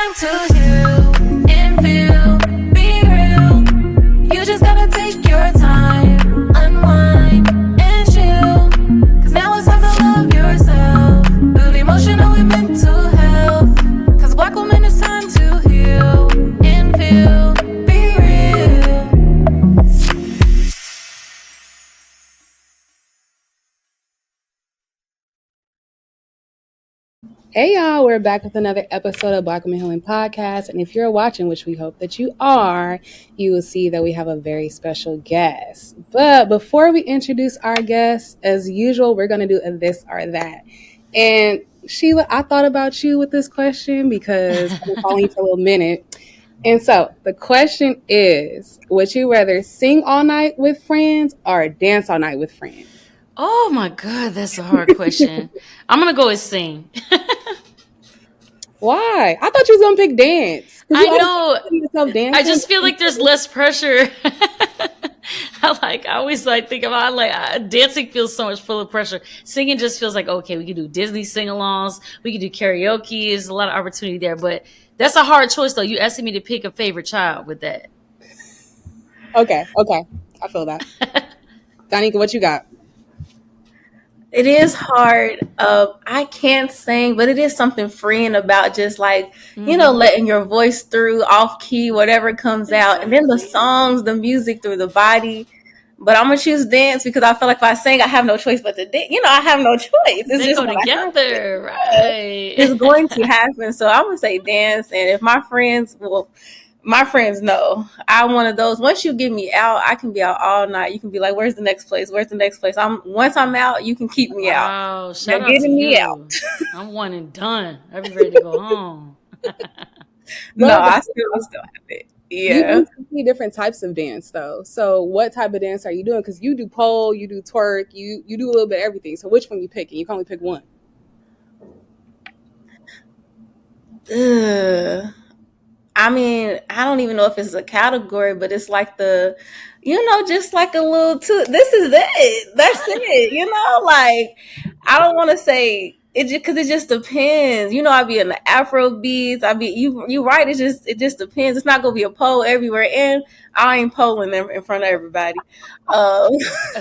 time to heal and feel, be real. You just gotta take your time, unwind and chill. Cause now it's time to love yourself. Build emotional and mental health. Cause Black woman, it's time to heal and feel, be real. Hey y'all, we're back with another episode of Black Women Healing Podcast. And if you're watching, which we hope that you are, you will see that we have a very special guest. But before we introduce our guest, as usual, we're going to do a this or that. And Sheila, I thought about you with this question because I've been following you for a little minute. And so the question is, would you rather sing all night with friends or dance all night with friends? Oh my God, that's a hard question. I'm going to go with sing. Why? I thought you was going to pick dance. I know. Dancing. I just feel like there's less pressure. I always think about dancing feels so much full of pressure. Singing just feels like, okay, we can do Disney sing-alongs. We can do karaoke. There's a lot of opportunity there. But that's a hard choice, though. You asking me to pick a favorite child with that. Okay. I feel that. Danica, what you got? It is hard. I can't sing, but it is something freeing about just letting your voice through, off key, whatever comes out. And then the songs, the music through the body. But I'm going to choose dance because I feel like if I sing, I have no choice but to dance. I have no choice. It's they just go together, right? It's going to happen. So I'm going to say dance. And if my friends know I'm one of those. Once you get me out, I can be out all night. You can be like, "Where's the next place? Where's the next place?" Once I'm out, you can keep me out. Wow, shout out to me you. out. I'm one and done. I'll be ready to go home. No, I still have it. Yeah. You do 3 different types of dance though. So what type of dance are you doing? Because you do pole, you do twerk, you do a little bit of everything. So which one you picking? You can only pick one. I mean, I don't even know if it's a category, but it's like just like a little this is it. That's it. I don't want to say it because it just depends. I be in the Afro beats. You right. It just depends. It's not going to be a pole everywhere. And I ain't polling in front of everybody.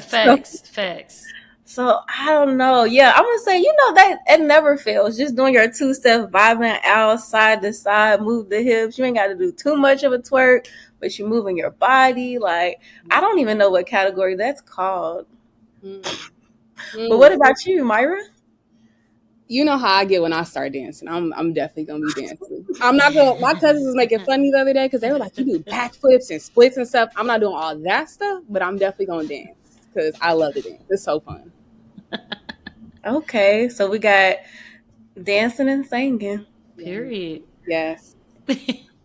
Facts. So I don't know. Yeah, I'm gonna say, that it never fails. Just doing your 2-step, vibing out side to side, move the hips. You ain't got to do too much of a twerk, but you're moving your body. I don't even know what category that's called. But what about you, Myra? You know how I get when I start dancing. I'm definitely gonna be dancing. I'm not gonna. My cousins was making fun of me the other day because they were like, "You do backflips and splits and stuff." I'm not doing all that stuff, but I'm definitely gonna dance because I love to dance. It's so fun. Okay, so we got dancing and singing. Period. Yes.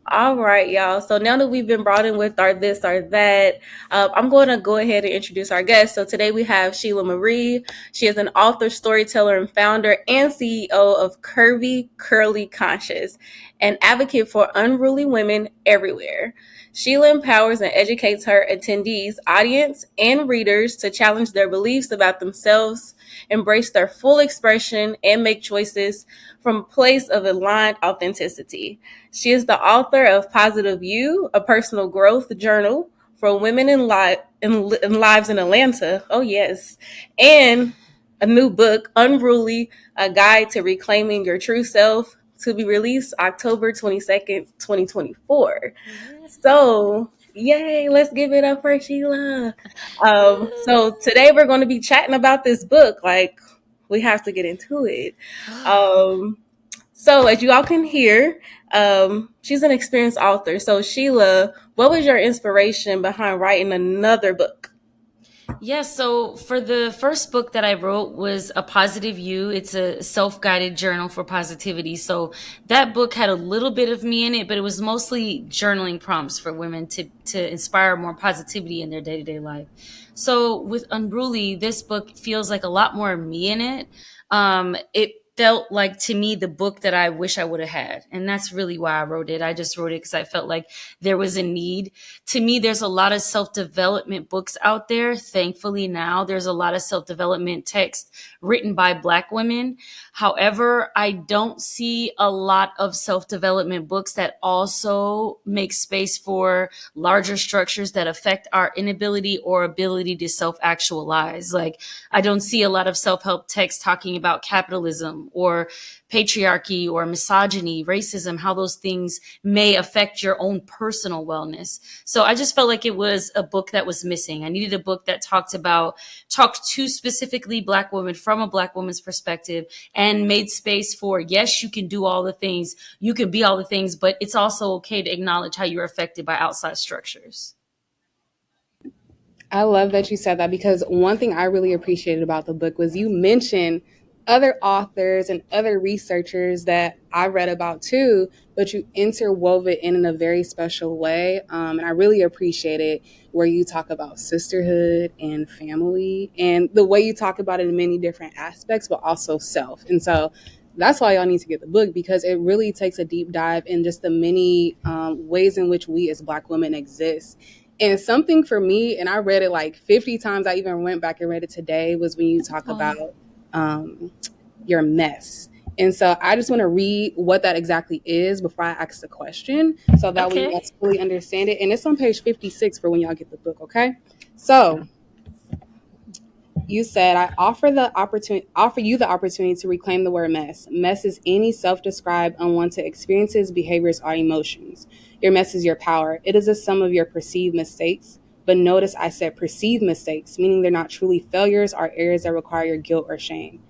All right, y'all. So now that we've been brought in with our this or that, I'm going to go ahead and introduce our guest. So today we have Shelah Marie. She is an author, storyteller, and founder and CEO of Curvy Curly Conscious, an advocate for unruly women everywhere. Shelah empowers and educates her attendees, audience, and readers to challenge their beliefs about themselves, embrace their full expression, and make choices from a place of aligned authenticity. She is the author of Positive You, a personal growth journal for women in lives in Atlanta. Oh, yes. And a new book, Unruly, a guide to reclaiming your true self, to be released October 22nd, 2024. So, yay, let's give it up for Shelah. So today we're going to be chatting about this book. We have to get into it. So as you all can hear, she's an experienced author. So Shelah, what was your inspiration behind writing another book? Yeah, so for the first book that I wrote was A Positive You. It's a self-guided journal for positivity. So that book had a little bit of me in it, but it was mostly journaling prompts for women to inspire more positivity in their day-to-day life. So with Unruly, this book feels like a lot more me in it. It felt like, to me, the book that I wish I would have had. And that's really why I wrote it. I just wrote it because I felt like there was a need. To me, there's a lot of self-development books out there. Thankfully now there's a lot of self-development text written by Black women. However, I don't see a lot of self-development books that also make space for larger structures that affect our inability or ability to self-actualize. Like, I don't see a lot of self-help text talking about capitalism or patriarchy or misogyny, racism, how those things may affect your own personal wellness. So I just felt like it was a book that was missing. I needed a book that talked to specifically Black women from a Black woman's perspective and made space for, yes, you can do all the things, you can be all the things, but it's also okay to acknowledge how you're affected by outside structures. I love that you said that, because one thing I really appreciated about the book was you mentioned other authors and other researchers that I read about too, but you interwove it in a very special way. And I really appreciate it where you talk about sisterhood and family and the way you talk about it in many different aspects, but also self. And so that's why y'all need to get the book, because it really takes a deep dive in just the many ways in which we as Black women exist. And something for me, and I read it like 50 times, I even went back and read it today, was when you talk about your mess. And so I just want to read what that exactly is before I ask the question, so that we Okay. fully understand it. And it's on page 56 for when y'all get the book, okay? So you said, I offer you the opportunity to reclaim the word mess. Mess is any self-described unwanted experiences, behaviors, or emotions. Your mess is your power. It is a sum of your perceived mistakes. But notice I said perceived mistakes, meaning they're not truly failures or errors that require your guilt or shame.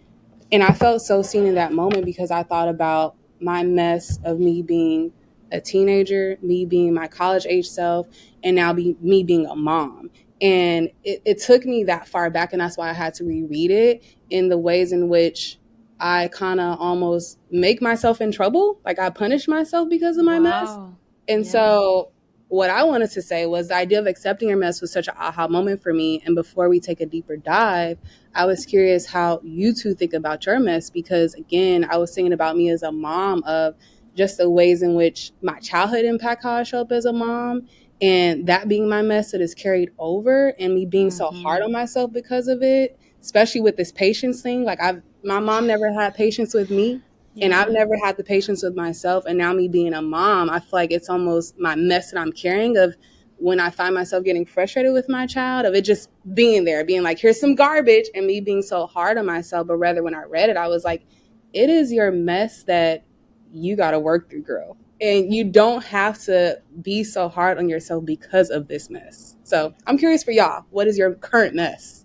And I felt so seen in that moment, because I thought about my mess of me being a teenager, me being my college age self, and now me being a mom. And it took me that far back, and that's why I had to reread it, in the ways in which I kind of almost make myself in trouble. Like, I punish myself because of my mess. Wow. And Yeah. so what I wanted to say was, the idea of accepting your mess was such an aha moment for me. And before we take a deeper dive, I was curious how you two think about your mess, because again, I was thinking about me as a mom, of just the ways in which my childhood impact how I show up as a mom, and that being my mess that is carried over, and me being so hard on myself because of it, especially with this patience thing. Like, my mom never had patience with me, and I've Yeah. never had the patience with myself. And now, me being a mom, I feel like it's almost my mess that I'm carrying, of when I find myself getting frustrated with my child, of it just being there, being like, here's some garbage, and me being so hard on myself. But rather, when I read it, I was like, it is your mess that you got to work through, girl. And you don't have to be so hard on yourself because of this mess. So I'm curious for y'all, what is your current mess?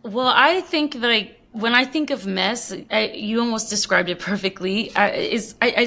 Well, I think, like, when I think of mess, you almost described it perfectly. I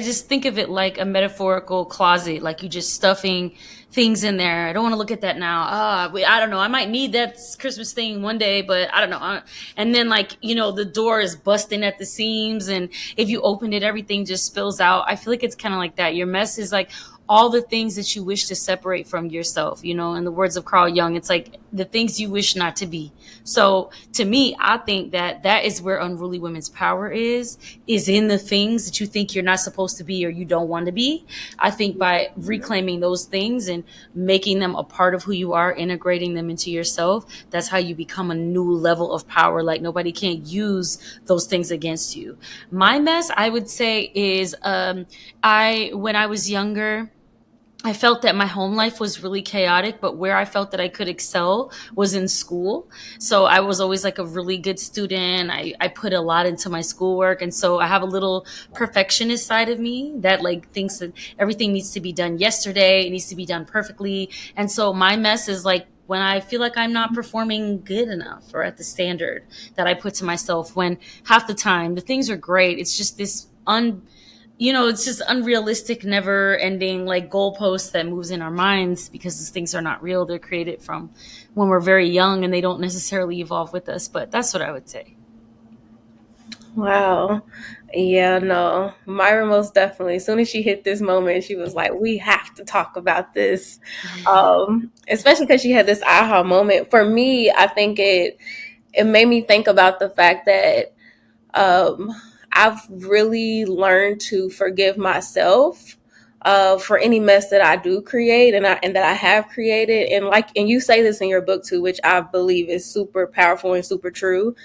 just think of it like a metaphorical closet, like you just stuffing things in there. I don't want to look at that now. I don't know. I might need that Christmas thing one day, but I don't know. And then, like, the door is busting at the seams, and if you open it, everything just spills out. I feel like it's kind of like that. Your mess is like all the things that you wish to separate from yourself. In the words of Carl Jung, it's like the things you wish not to be. So to me, I think that is where unruly women's power is in the things that you think you're not supposed to be or you don't want to be. I think by reclaiming those things and making them a part of who you are, integrating them into yourself, that's how you become a new level of power. Like, nobody can use those things against you. My mess, I would say, is when I was younger, I felt that my home life was really chaotic, but where I felt that I could excel was in school. So I was always like a really good student. I put a lot into my schoolwork. And so I have a little perfectionist side of me that, like, thinks that everything needs to be done yesterday. It needs to be done perfectly. And so my mess is like when I feel like I'm not performing good enough or at the standard that I put to myself, when half the time the things are great. It's just this it's just unrealistic, never ending, like, goalposts that moves in our minds, because these things are not real. They're created from when we're very young, and they don't necessarily evolve with us. But that's what I would say. Wow. Yeah, no. Myra most definitely. As soon as she hit this moment, she was like, we have to talk about this. Especially because she had this aha moment. For me, I think it made me think about the fact that I've really learned to forgive myself for any mess that I do create and that I have created. And you say this in your book too, which I believe is super powerful and super true.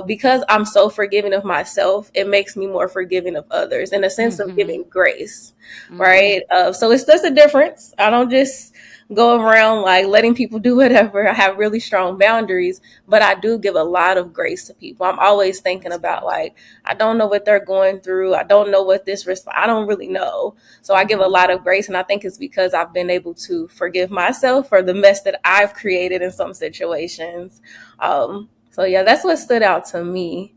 Because I'm so forgiving of myself, it makes me more forgiving of others in a sense of giving grace, right? So it's just a difference. I don't just go around like letting people do whatever. I have really strong boundaries, but I do give a lot of grace to people. I'm always thinking about like, I don't know what they're going through. I don't know what I don't really know. So I give a lot of grace. And I think it's because I've been able to forgive myself for the mess that I've created in some situations. So yeah, that's what stood out to me.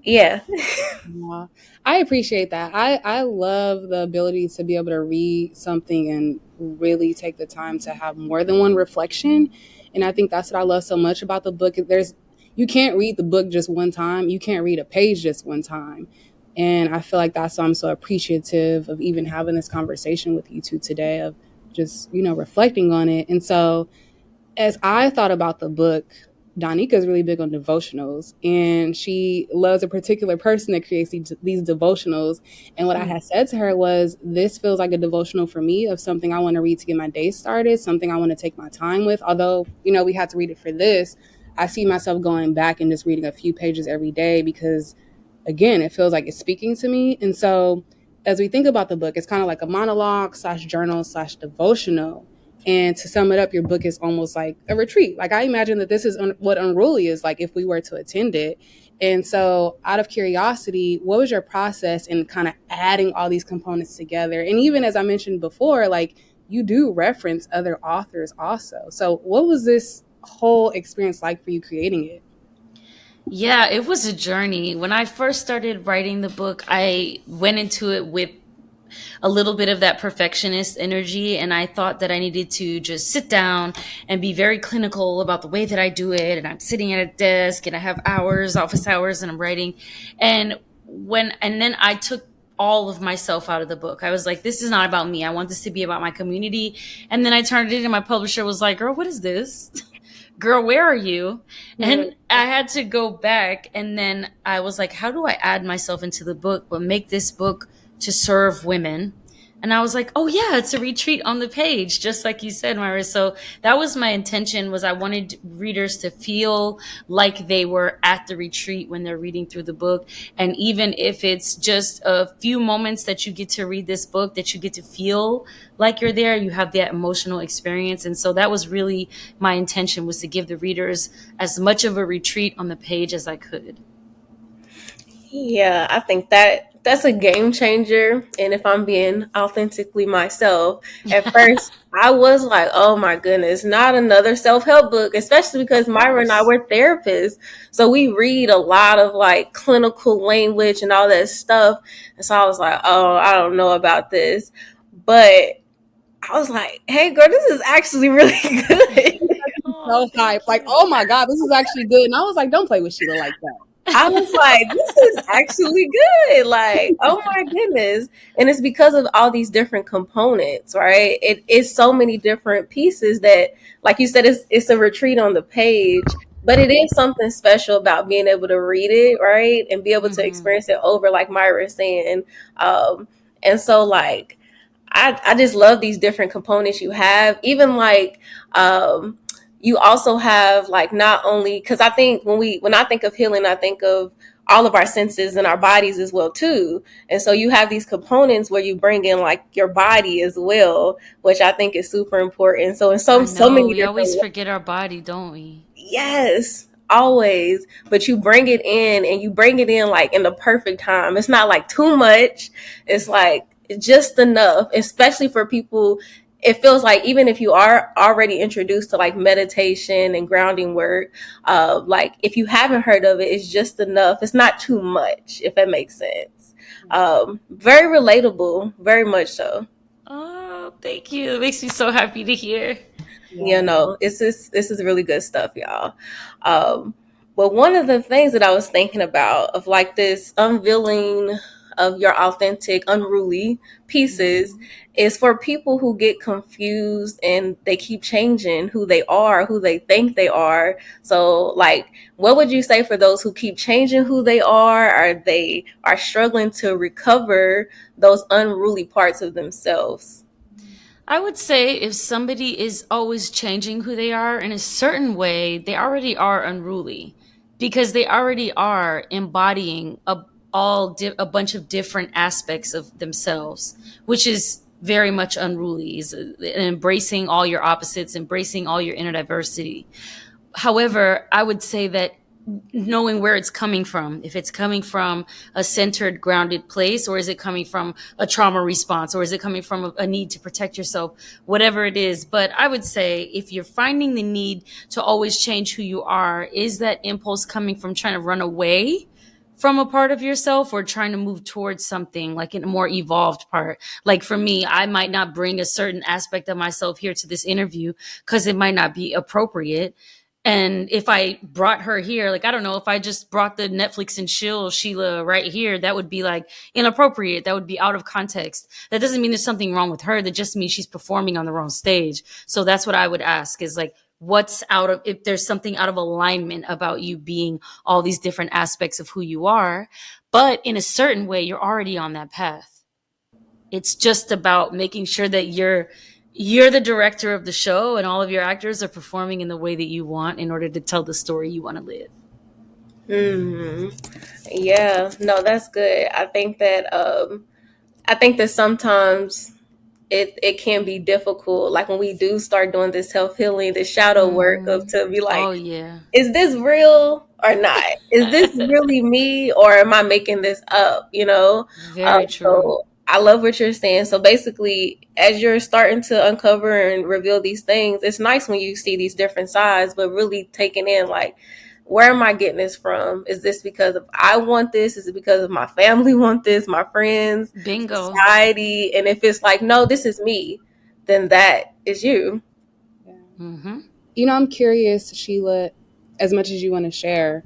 Yeah. Yeah, I appreciate that. I love the ability to be able to read something and really take the time to have more than one reflection. And I think that's what I love so much about the book. You can't read the book just one time. You can't read a page just one time. And I feel like that's why I'm so appreciative of even having this conversation with you two today, of just, reflecting on it. And so as I thought about the book, Donika is really big on devotionals, and she loves a particular person that creates these devotionals. And what I had said to her was, this feels like a devotional for me, of something I want to read to get my day started, something I want to take my time with. Although, we had to read it for this, I see myself going back and just reading a few pages every day because, again, it feels like it's speaking to me. And so as we think about the book, it's kind of like a monologue / journal / devotional. And to sum it up, your book is almost like a retreat. Like, I imagine that this is what Unruly is like if we were to attend it. And so out of curiosity, what was your process in kind of adding all these components together? And even as I mentioned before, like, you do reference other authors also. So what was this whole experience like for you creating it? Yeah, it was a journey. When I first started writing the book, I went into it with a little bit of that perfectionist energy, and I thought that I needed to just sit down and be very clinical about the way that I do it. And I'm sitting at a desk and I have office hours, and I'm writing. And then I took all of myself out of the book. I was like, this is not about me. I want this to be about my community. And then I turned it in, and my publisher was like, girl, what is this? Girl, where are you? And I had to go back, and then I was like, how do I add myself into the book but make this book to serve women? And I was like, oh yeah, it's a retreat on the page, just like you said, Myra. So that was my intention, was I wanted readers to feel like they were at the retreat when they're reading through the book. And even if it's just a few moments that you get to read this book, that you get to feel like you're there, you have that emotional experience. And so that was really my intention, was to give the readers as much of a retreat on the page as I could. Yeah, I think that's a game changer. And if I'm being authentically myself, at first I was like, oh my goodness, not another self-help book, especially because Myra and I were therapists. So we read a lot of like clinical language and all that stuff. And so I was like, oh, I don't know about this. But I was like, hey girl, this is actually really good. So hyped. Like, oh my God, this is actually good. And I was like, don't play with Sheila like that. I was like, this is actually good. Like, oh my goodness. And it's because of all these different components, right? It is so many different pieces that, like you said, it's a retreat on the page, but it is something special about being able to read it, right? And be able to experience it over, like Myra is saying. And so like, I just love these different components you have. Even like, you also have like, not only, because I think when I think of healing, I think of all of our senses and our bodies as well too. And so you have these components where you bring in like your body as well, which I think is super important. So in so many we different always forget our body, don't we? Yes, always. But you bring it in, and you bring it in like in the perfect time. It's not like too much. It's like just enough, especially for people. It feels like even if you are already introduced to like meditation and grounding work, like if you haven't heard of it, it's just enough. It's not too much, if that makes sense. Very relatable, very much so. Oh, thank you. It makes me so happy to hear. You know, this is really good stuff, y'all. But one of the things that I was thinking about of like this unveiling of your authentic, unruly pieces is for people who get confused and they keep changing who they are, who they think they are. So, like, what would you say for those who keep changing who they are, or they are struggling to recover those unruly parts of themselves? I would say if somebody is always changing who they are in a certain way, they already are unruly because they already are embodying a bunch of different aspects of themselves, which is very much unruly, is embracing all your opposites, embracing all your inner diversity. However, I would say that knowing where it's coming from, if it's coming from a centered, grounded place, or is it coming from a trauma response, or is it coming from a need to protect yourself, whatever it is. But I would say if you're finding the need to always change who you are, is that impulse coming from trying to run away from a part of yourself or trying to move towards something like in a more evolved part? Like for me, I might not bring a certain aspect of myself here to this interview because it might not be appropriate. And if I brought her here, like, I don't know, if I just brought the Netflix and chill Sheila right here, that would be like inappropriate. That would be out of context. That doesn't mean there's something wrong with her. That just means she's performing on the wrong stage. So that's what I would ask is like, what's out of, if there's something out of alignment about you being all these different aspects of who you are, but in a certain way, you're already on that path. It's just about making sure that you're the director of the show and all of your actors are performing in the way that you want in order to tell the story you want to live. Yeah, no, that's good. I think that sometimes it can be difficult, like when we do start doing this self-healing, this shadow work of to be like, Oh yeah, is this real or not? Is this really me, or am I making this up? very true. So I love what you're saying. So basically, as you're starting to uncover and reveal these things, it's nice when you see these different sides, but really taking in like, where am I getting this from? Is this because of I want this? Is it because of my family want this? My friends, Bingo. society? And if it's like, no, this is me, then that is you. Mm-hmm. I'm curious, Sheila, as much as you want to share,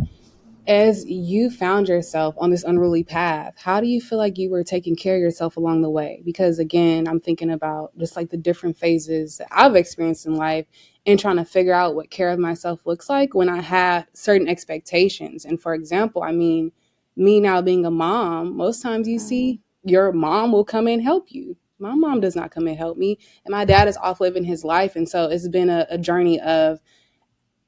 as you found yourself on this unruly path, how do you feel like you were taking care of yourself along the way? Because again, I'm thinking about just like the different phases that I've experienced in life and trying to figure out what care of myself looks like when I had certain expectations. And for example, I mean, me now being a mom, most times you see your mom will come and help you. My mom does not come and help me. And my dad is off living his life. And so it's been a journey of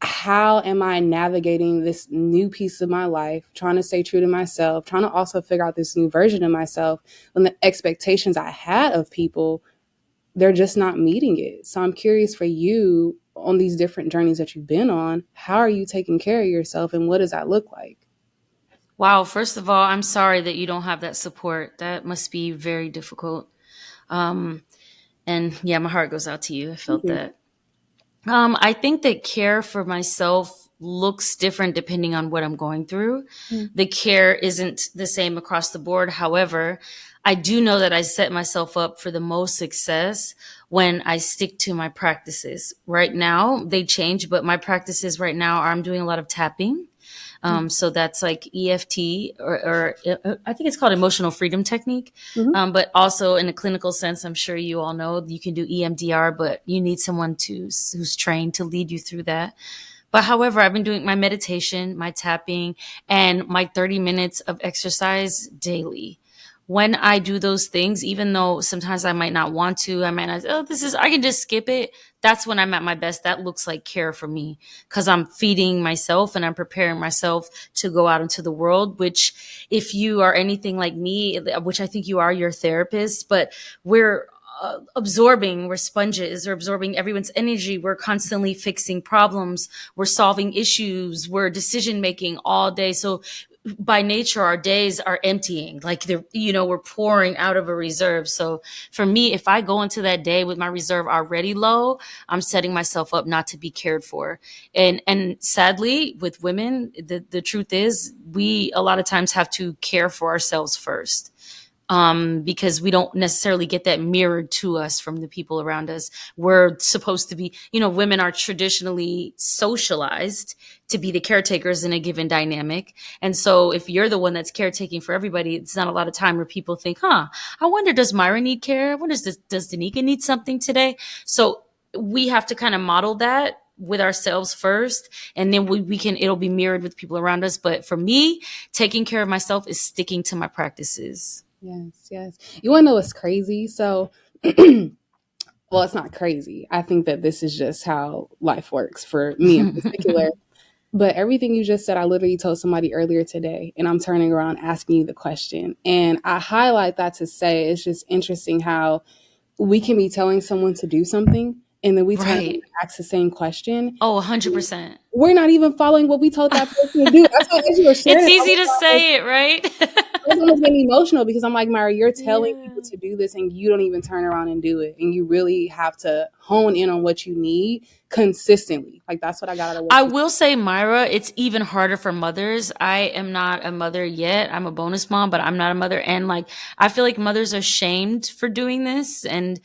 how am I navigating this new piece of my life, trying to stay true to myself, trying to also figure out this new version of myself when the expectations I had of people, they're just not meeting it. So I'm curious for you on these different journeys that you've been on, how are you taking care of yourself and what does that look like? Wow. First of all, I'm sorry that you don't have that support. That must be very difficult. And yeah, my heart goes out to you. I felt that. I think that care for myself looks different depending on what I'm going through. The care isn't the same across the board. However, I do know that I set myself up for the most success when I stick to my practices. Right now, they change, but my practices right now are I'm doing a lot of tapping. So that's like EFT or I think it's called emotional freedom technique. But also in a clinical sense, I'm sure you all know you can do EMDR, but you need someone who's trained to lead you through that. But however, I've been doing my meditation, my tapping, and my 30 minutes of exercise daily. When I do those things, even though sometimes I might not want to, I might not, I can just skip it. That's when I'm at my best. That looks like care for me because I'm feeding myself and I'm preparing myself to go out into the world, which if you are anything like me, which I think you are, your therapist, but we're we're sponges, we're absorbing everyone's energy. We're constantly fixing problems. We're solving issues. We're decision making all day. So by nature, our days are emptying, like we're pouring out of a reserve. So for me, if I go into that day with my reserve already low, I'm setting myself up not to be cared for. And sadly, with women, the truth is we a lot of times have to care for ourselves first. because we don't necessarily get that mirrored to us from the people around us. We're supposed to be, women are traditionally socialized to be the caretakers in a given dynamic. And so if you're the one that's caretaking for everybody, it's not a lot of time where people think, I wonder, does Myra need care? I wonder, does Danica need something today? So we have to kind of model that with ourselves first, and then it'll be mirrored with people around us. But for me, taking care of myself is sticking to my practices. Yes. You want to know what's crazy? So, well, it's not crazy. I think that this is just how life works for me in particular. But everything you just said, I literally told somebody earlier today, and I'm turning around asking you the question. And I highlight that to say it's just interesting how we can be telling someone to do something, and then we turn and ask the same question. Oh, 100%. We're not even following what we told that person to do. That's why as you were sharing, it's easy to say it, right? It's almost getting emotional because I'm like, Myra, you're telling people to do this and you don't even turn around and do it. And you really have to hone in on what you need consistently. Like, that's what I got out of what I will say, Myra, it's even harder for mothers. I am not a mother yet. I'm a bonus mom, but I'm not a mother. And like, I feel like mothers are shamed for doing this. And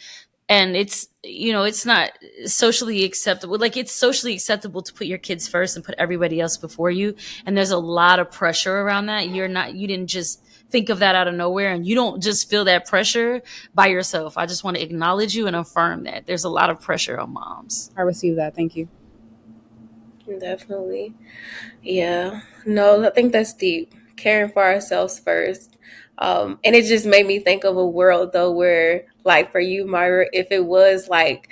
it's, it's not socially acceptable. Like, it's socially acceptable to put your kids first and put everybody else before you. And there's a lot of pressure around that. You didn't just think of that out of nowhere, and you don't just feel that pressure by yourself. I just want to acknowledge you and affirm that there's a lot of pressure on moms. I received that. Thank you. Definitely. Yeah. No, I think that's deep. Caring for ourselves first. And it just made me think of a world, though, where, like, for you, Myra, if it was like,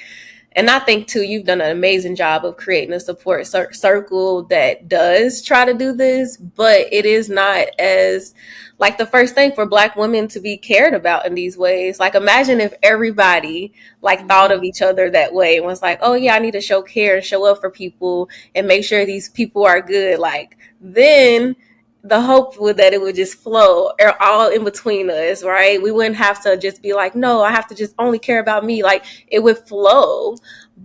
and I think, too, you've done an amazing job of creating a support circle that does try to do this, but it is not as, like, the first thing for Black women to be cared about in these ways. Like, imagine if everybody, like, thought of each other that way and was like, oh, yeah, I need to show care and show up for people and make sure these people are good. Like, then the hope would that it would just flow all in between us, right? We wouldn't have to just be like, no, I have to just only care about me. Like, it would flow,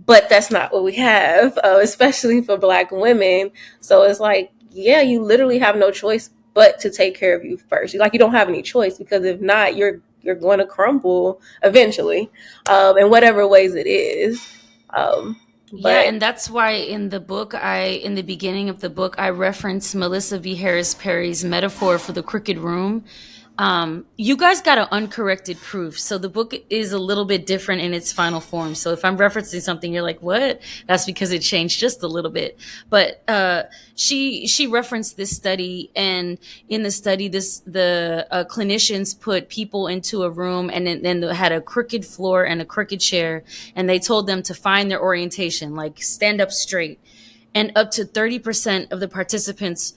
but that's not what we have, especially for Black women. So it's like, yeah, you literally have no choice but to take care of you first. Like, you don't have any choice, because if not, you're going to crumble eventually, in whatever ways it is. And that's why in the beginning of the book, I reference Melissa V. Harris Perry's metaphor for the crooked room. You guys got an uncorrected proof. So the book is a little bit different in its final form. So if I'm referencing something, you're like, what? That's because it changed just a little bit. But, she referenced this study, and in the study, the clinicians put people into a room, and then they had a crooked floor and a crooked chair. And they told them to find their orientation, like stand up straight. And up to 30% of the participants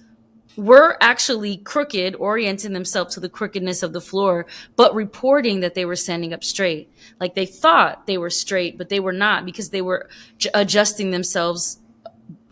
were actually crooked, orienting themselves to the crookedness of the floor, but reporting that they were standing up straight. Like, they thought they were straight, but they were not, because they were adjusting themselves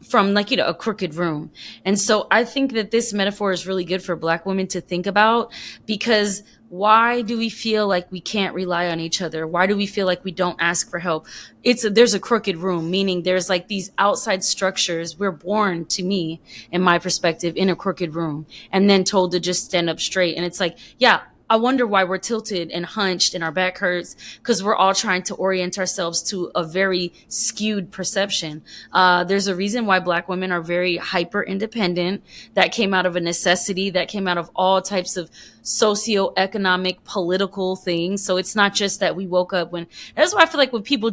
from, like, a crooked room. And so I think that this metaphor is really good for Black women to think about, because why do we feel like we can't rely on each other? Why do we feel like we don't ask for help? There's a crooked room, meaning there's like these outside structures. We're born, to me, in my perspective, in a crooked room, and then told to just stand up straight. And it's like, yeah, I wonder why we're tilted and hunched and our back hurts, because we're all trying to orient ourselves to a very skewed perception. There's a reason why Black women are very hyper independent. That came out of a necessity, that came out of all types of socioeconomic, political things. So it's not just that we woke up that's why I feel like when people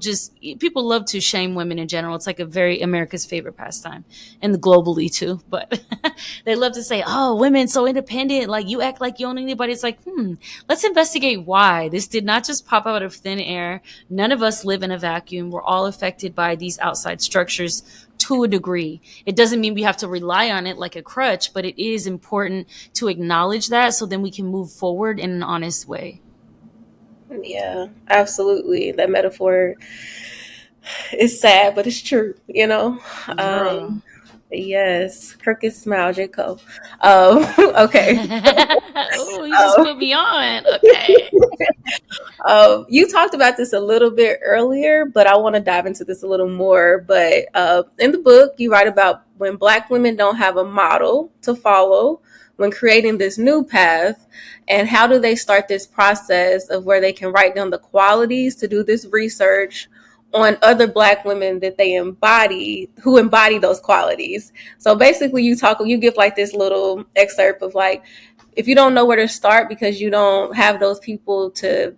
love to shame women in general. It's like a very America's favorite pastime, and globally too. But they love to say, oh, women so independent, like you act like you own anybody. It's like, let's investigate why. This did not just pop out of thin air. None of us live in a vacuum. We're all affected by these outside structures to a degree. It doesn't mean we have to rely on it like a crutch, but it is important to acknowledge that, so then we can move forward in an honest way. Yeah, absolutely. That metaphor is sad, but it's true, Yes, crooked smile, J. Cole. Okay. Oh, you just put me on. Okay. You talked about this a little bit earlier, but I want to dive into this a little more. But in the book, you write about when Black women don't have a model to follow, when creating this new path? And how do they start this process of where they can write down the qualities to do this research on other Black women that they embody, who embody those qualities? So basically you give like this little excerpt of like, if you don't know where to start because you don't have those people to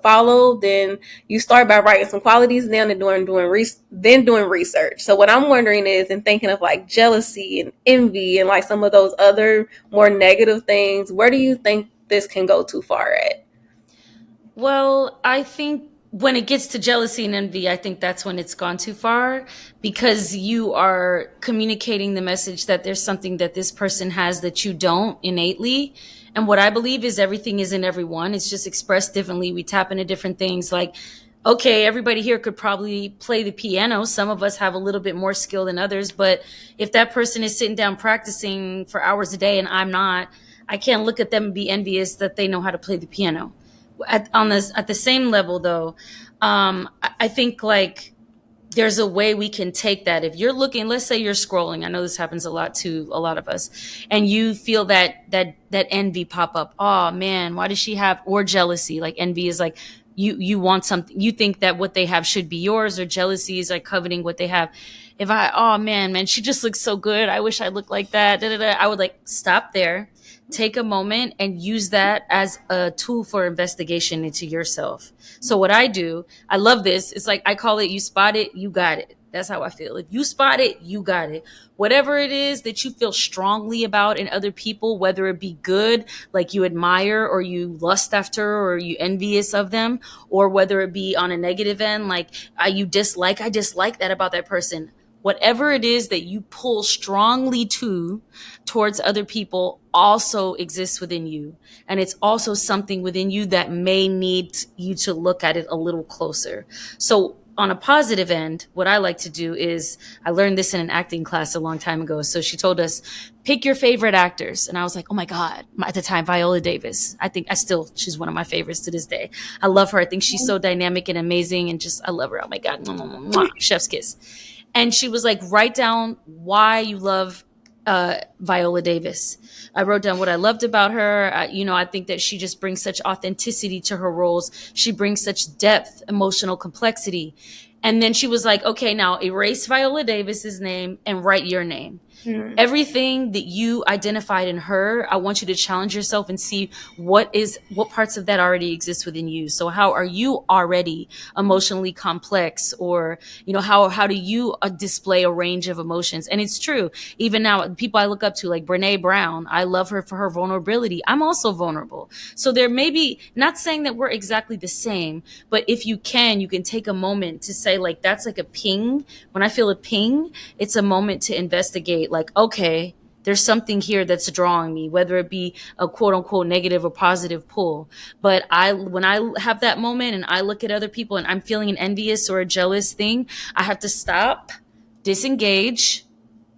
follow, then you start by writing some qualities down and doing research. So what I'm wondering is, and thinking of like jealousy and envy and like some of those other more negative things, where do you think this can go too far at? Well, I think when it gets to jealousy and envy, I think that's when it's gone too far, because you are communicating the message that there's something that this person has that you don't innately. And what I believe is everything is in everyone. It's just expressed differently. We tap into different things. Like, okay, everybody here could probably play the piano. Some of us have a little bit more skill than others. But if that person is sitting down practicing for hours a day and I'm not, I can't look at them and be envious that they know how to play the piano. At the same level, though, I think like there's a way we can take that. If you're looking, let's say you're scrolling, I know this happens a lot to a lot of us, and you feel that envy pop up. Oh man, why does she have, or jealousy? Like envy is like you want something, you think that what they have should be yours, or jealousy is like coveting what they have. Oh man, she just looks so good, I wish I looked like that. I would like stop there, take a moment and use that as a tool for investigation into yourself. So what I do, I love this. It's like, I call it, you spot it, you got it. That's how I feel. If you spot it, you got it. Whatever it is that you feel strongly about in other people, whether it be good, like you admire or you lust after or you envious of them, or whether it be on a negative end, like I dislike that about that person. Whatever it is that you pull strongly towards other people also exists within you. And it's also something within you that may need you to look at it a little closer. So on a positive end, what I like to do is, I learned this in an acting class a long time ago. So she told us, pick your favorite actors. And I was like, oh my God, at the time, Viola Davis. She's one of my favorites to this day. I love her. I think she's so dynamic and amazing, and just, I love her. Oh my God. Chef's kiss. And she was like, write down why you love Viola Davis. I wrote down what I loved about her. I think that she just brings such authenticity to her roles. She brings such depth, emotional complexity. And then she was like, okay, now erase Viola Davis's name and write your name. Mm-hmm. Everything that you identified in her, I want you to challenge yourself and see what parts of that already exist within you. So how are you already emotionally complex, or, how do you display a range of emotions? And it's true. Even now, people I look up to, like Brene Brown, I love her for her vulnerability. I'm also vulnerable. So there may be, not saying that we're exactly the same, but if you can take a moment to say, like, that's like a ping. When I feel a ping, it's a moment to investigate, like, okay, there's something here that's drawing me, whether it be a quote unquote negative or positive pull. But when I have that moment and I look at other people and I'm feeling an envious or a jealous thing, I have to stop, disengage,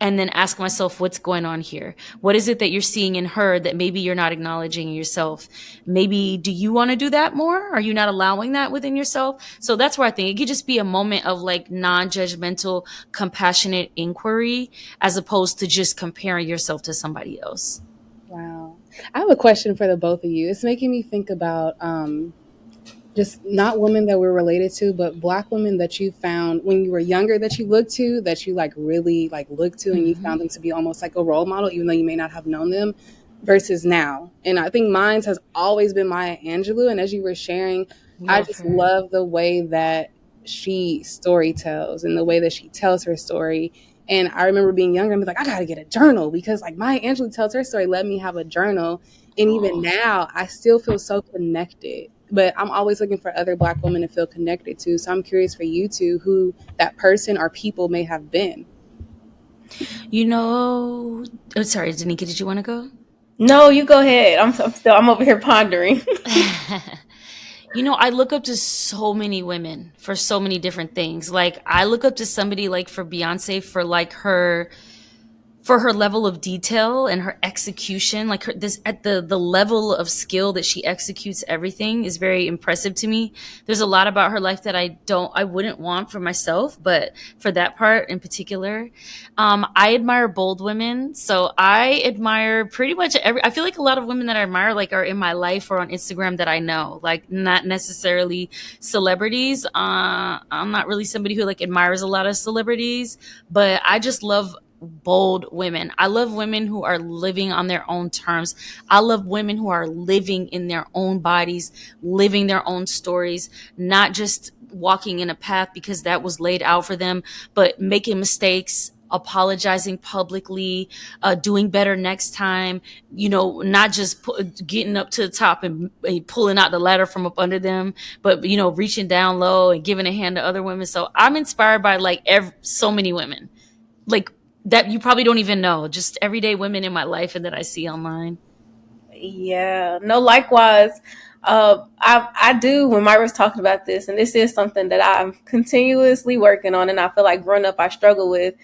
and then ask myself, what's going on here? What is it that you're seeing in her that maybe you're not acknowledging in yourself? Maybe, do you want to do that more? Are you not allowing that within yourself? So that's where I think it could just be a moment of like non-judgmental, compassionate inquiry, as opposed to just comparing yourself to somebody else. Wow. I have a question for the both of you. It's making me think about just not women that we're related to, but Black women that you found when you were younger that you looked to, that you like really like looked to, and you found them to be almost like a role model, even though you may not have known them, versus now. And I think mine has always been Maya Angelou. And as you were sharing, I just love the way that she story tells and the way that she tells her story. And I remember being younger and be like, I got to get a journal, because like Maya Angelou tells her story. Let me have a journal. And even now I still feel so connected. But I'm always looking for other Black women to feel connected to. So I'm curious for you two who that person or people may have been. Oh, sorry, Danica, did you want to go? No, you go ahead. I'm over here pondering. I look up to so many women for so many different things. Like, I look up to somebody like for Beyonce for like her for her level of detail and her execution, like at the level of skill that she executes everything is very impressive to me. There's a lot about her life that I wouldn't want for myself, but for that part in particular, I admire bold women. So I admire pretty much I feel like a lot of women that I admire like are in my life or on Instagram that I know, like not necessarily celebrities. I'm not really somebody who like admires a lot of celebrities, but I just love bold women. I love women who are living on their own terms. I love women who are living in their own bodies, living their own stories, not just walking in a path because that was laid out for them, but making mistakes, apologizing publicly, doing better next time, not just getting up to the top and pulling out the ladder from up under them, but, reaching down low and giving a hand to other women. So I'm inspired by like so many women. Like, that you probably don't even know, just everyday women in my life and that I see online. Yeah, no, likewise. I do, when Myra's talking about this, and this is something that I'm continuously working on, and I feel like growing up I struggle with.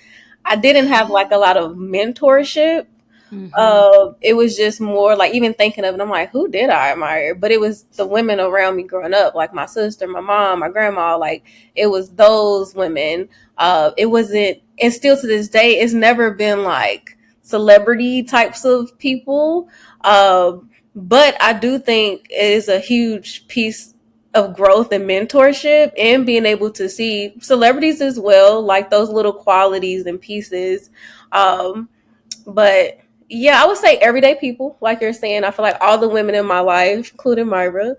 I didn't have like a lot of mentorship. It was just more like, even thinking of it, I'm like, who did I admire? But it was the women around me growing up, like my sister, my mom, my grandma. Like, it was those women. It wasn't, and still to this day, it's never been like celebrity types of people. But I do think it is a huge piece of growth and mentorship, and being able to see celebrities as well, like those little qualities and pieces. But yeah, I would say everyday people, like you're saying. I feel like all the women in my life, including Myra,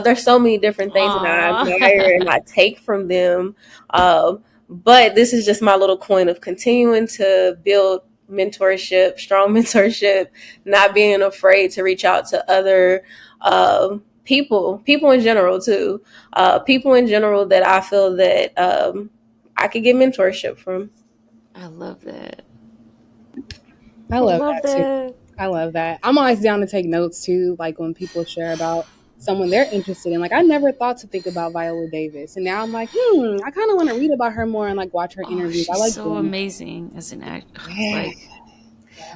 there's so many different things that I admire and I take from them. But this is just my little coin of continuing to build mentorship, strong mentorship, not being afraid to reach out to other people in general too. People in general that I feel that I could get mentorship from. I love that. I love that too. I love that. I'm always down to take notes too, like when people share about someone they're interested in. Like, I never thought to think about Viola Davis, and now I'm like, I kind of want to read about her more and like watch her interviews. She's I like so doing amazing as an actor. that.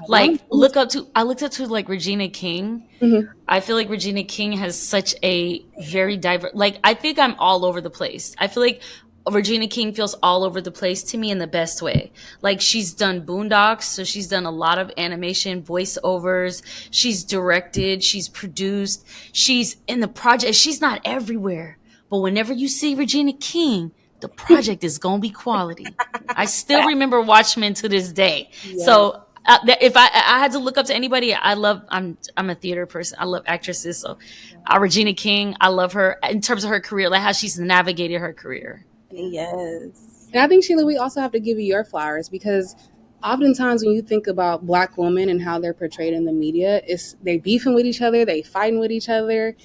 Like looked up to like Regina King. Mhm. I feel like Regina King has such a very diverse, like, I think I'm all over the place. I feel like Regina King feels all over the place to me in the best way. Like, she's done Boondocks, so she's done a lot of animation voiceovers. She's directed, she's produced, she's in the project. She's not everywhere, but whenever you see Regina King, the project is gonna be quality. I still remember Watchmen to this day. Yes. So if I had to look up to anybody, I'm a theater person. I love actresses. So Regina King, I love her in terms of her career, like how she's navigated her career. Yes. And I think, Sheila, we also have to give you your flowers, because oftentimes when you think about Black women and how they're portrayed in the media, it's they beefing with each other, they fighting with each other.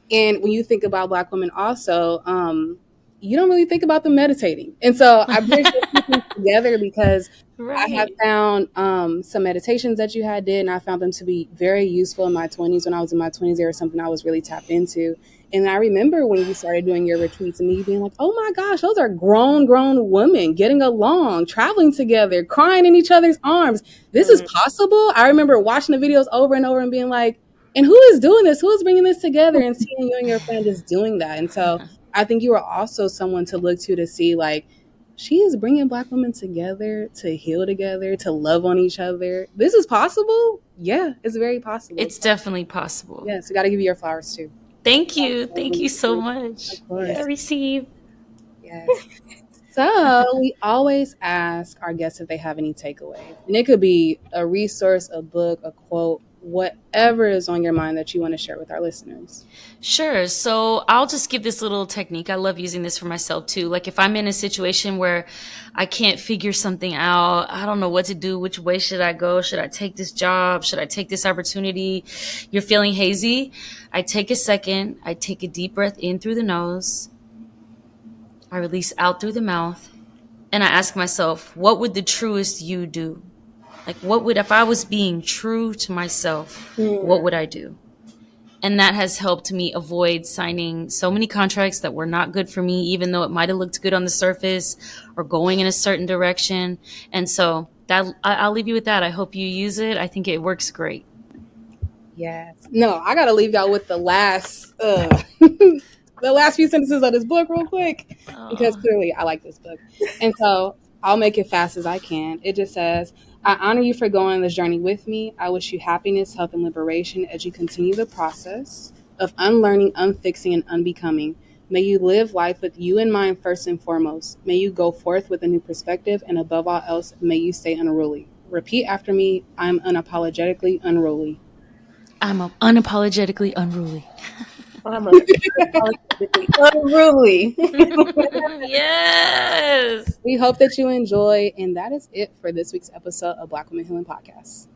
And when you think about Black women also, you don't really think about them meditating. And so I bridge those things together because I have found some meditations that you had did, and I found them to be very useful in my 20s. When I was in my 20s, they were something I was really tapped into. And I remember when you started doing your retreats and me being like, oh my gosh, those are grown women getting along, traveling together, crying in each other's arms. This is possible. I remember watching the videos over and over and being like, and who is doing this? Who is bringing this together? And seeing you and your friend just doing that. And so I think you are also someone to look to see, like, she is bringing Black women together to heal together, to love on each other. This is possible. Yeah, it's very possible. It's definitely possible. Yes, we got to give you your flowers too. Thank you. Thank you so much. Of course. I receive. Yes. So we always ask our guests if they have any takeaways. And it could be a resource, a book, a quote, whatever is on your mind that you want to share with our listeners. Sure. So I'll just give this little technique. I love using this for myself too. Like, if I'm in a situation where I can't figure something out, I don't know what to do, which way should I go? Should I take this job? Should I take this opportunity? You're feeling hazy. I take a second. I take a deep breath in through the nose. I release out through the mouth. And I ask myself, what would the truest you do? Like, if I was being true to myself, what would I do? And that has helped me avoid signing so many contracts that were not good for me, even though it might have looked good on the surface or going in a certain direction. And so I'll leave you with that. I hope you use it. I think it works great. Yes. No, I gotta leave y'all with the last the last few sentences of this book real quick because Oh. clearly I like this book. And so I'll make it fast as I can. It just says, I honor you for going on this journey with me. I wish you happiness, health, and liberation as you continue the process of unlearning, unfixing, and unbecoming. May you live life with you in mind first and foremost. May you go forth with a new perspective, and above all else, may you stay unruly. Repeat after me, I'm unapologetically unruly. I'm unapologetically unruly. I'm unapologetically unruly. Yes. We hope that you enjoy, and that is it for this week's episode of Black Women Healing Podcast.